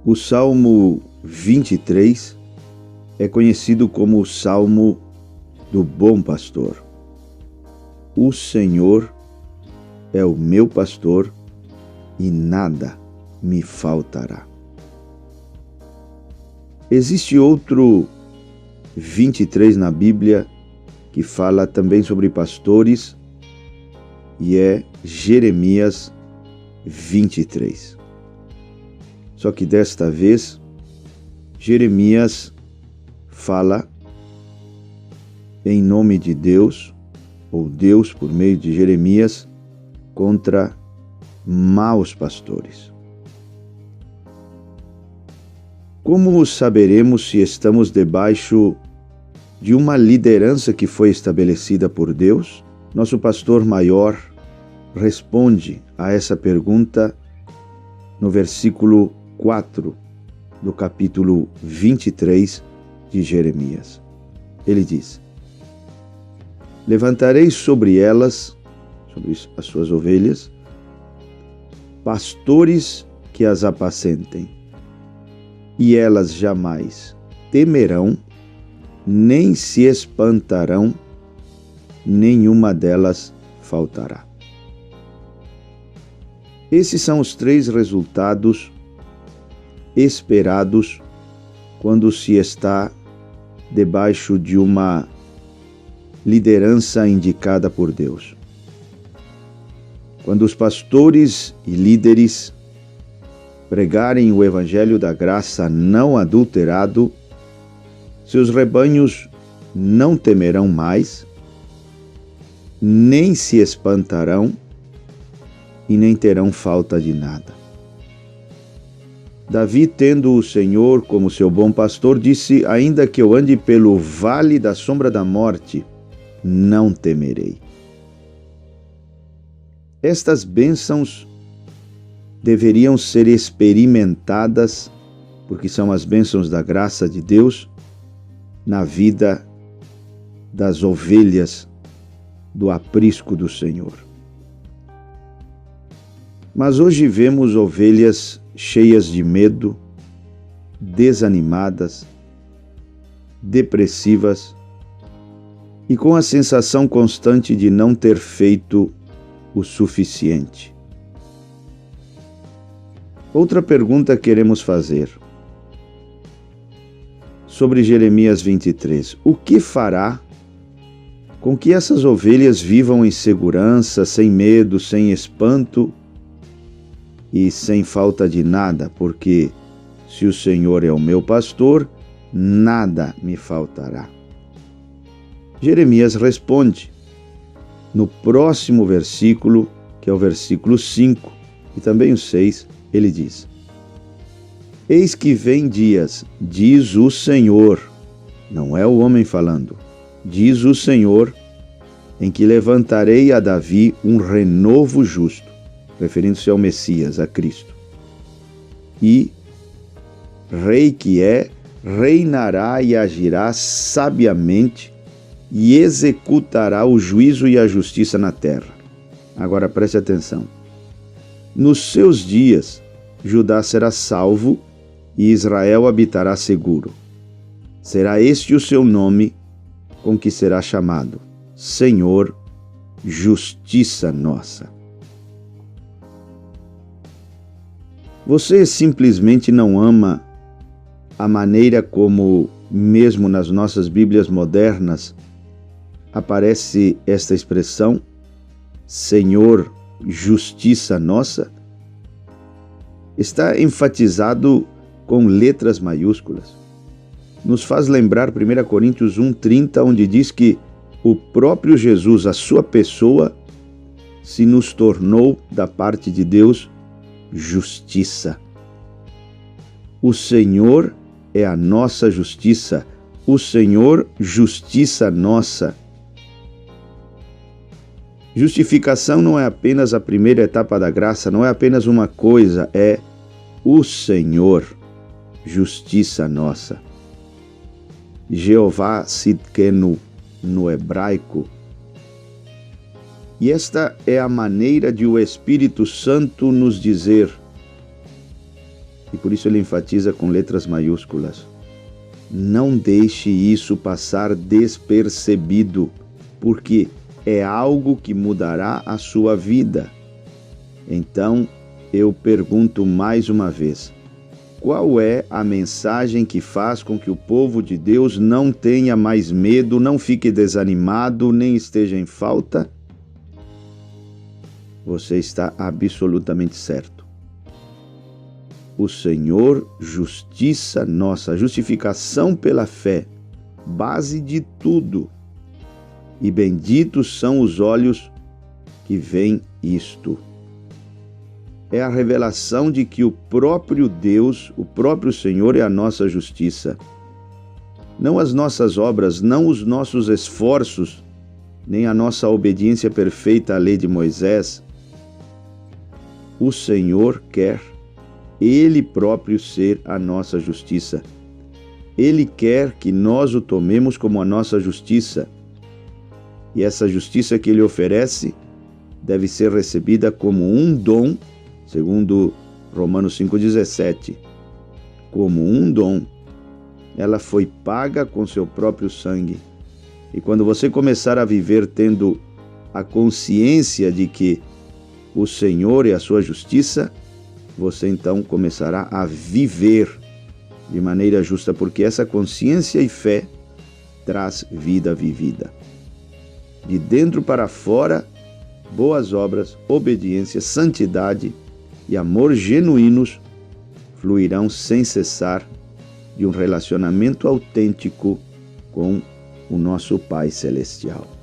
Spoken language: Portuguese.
O Salmo 23 é conhecido como o Salmo do Bom Pastor. O Senhor é o meu pastor e nada me faltará. Existe outro 23 na Bíblia que fala também sobre pastores e é Jeremias 23. Só que desta vez, Jeremias fala em nome de Deus, ou Deus por meio de Jeremias, contra maus pastores. Como saberemos se estamos debaixo de uma liderança que foi estabelecida por Deus? Nosso pastor maior responde a essa pergunta no versículo 4 do capítulo 23 de Jeremias. Ele diz: levantarei sobre elas, sobre as suas ovelhas, pastores que as apacentem, e elas jamais temerão, nem se espantarão, nenhuma delas faltará. Esses são os 3 resultados esperados quando se está debaixo de uma liderança indicada por Deus. Quando os pastores e líderes pregarem o evangelho da graça não adulterado, seus rebanhos não temerão mais, nem se espantarão e nem terão falta de nada. Davi, tendo o Senhor como seu bom pastor, disse: ainda que eu ande pelo vale da sombra da morte, não temerei. Estas bênçãos deveriam ser experimentadas, porque são as bênçãos da graça de Deus, na vida das ovelhas do aprisco do Senhor. Mas hoje vemos ovelhas cheias de medo, desanimadas, depressivas e com a sensação constante de não ter feito o suficiente. Outra pergunta queremos fazer sobre Jeremias 23. O que fará com que essas ovelhas vivam em segurança, sem medo, sem espanto e sem falta de nada? Porque se o Senhor é o meu pastor, nada me faltará. Jeremias responde no próximo versículo, que é o versículo 5 e também o 6, ele diz: eis que vem dias, diz o Senhor, não é o homem falando, diz o Senhor, em que levantarei a Davi um renovo justo, referindo-se ao Messias, a Cristo. E rei que é, reinará e agirá sabiamente e executará o juízo e a justiça na terra. Agora preste atenção. Nos seus dias, Judá será salvo e Israel habitará seguro. Será este o seu nome com que será chamado: Senhor, justiça nossa. Você simplesmente não ama a maneira como, mesmo nas nossas Bíblias modernas, aparece esta expressão, Senhor, justiça nossa? Está enfatizado com letras maiúsculas. Nos faz lembrar 1 Coríntios 1,30, onde diz que o próprio Jesus, a sua pessoa, se nos tornou, da parte de Deus, justiça. O Senhor é a nossa justiça. O Senhor, justiça nossa. Justificação não é apenas a primeira etapa da graça, não é apenas uma coisa, é o Senhor, justiça nossa. Jeová Sidkenu no hebraico. E esta é a maneira de o Espírito Santo nos dizer: E por isso ele enfatiza com letras maiúsculas. Não deixe isso passar despercebido, porque é algo que mudará a sua vida. Então, eu pergunto mais uma vez: qual é a mensagem que faz com que o povo de Deus não tenha mais medo, não fique desanimado, nem esteja em falta? Você está absolutamente certo. O Senhor, justiça nossa, justificação pela fé, base de tudo. E benditos são os olhos que veem isto. É a revelação de que o próprio Deus, o próprio Senhor é a nossa justiça. Não as nossas obras, não os nossos esforços, nem a nossa obediência perfeita à lei de Moisés. O Senhor quer Ele próprio ser a nossa justiça. Ele quer que nós o tomemos como a nossa justiça. E essa justiça que Ele oferece deve ser recebida como um dom, segundo Romanos 5,17. Como um dom. Ela foi paga com seu próprio sangue. E quando você começar a viver tendo a consciência de que o Senhor é a sua justiça, você então começará a viver de maneira justa, porque essa consciência e fé traz vida vivida. De dentro para fora, boas obras, obediência, santidade e amor genuínos fluirão sem cessar de um relacionamento autêntico com o nosso Pai Celestial.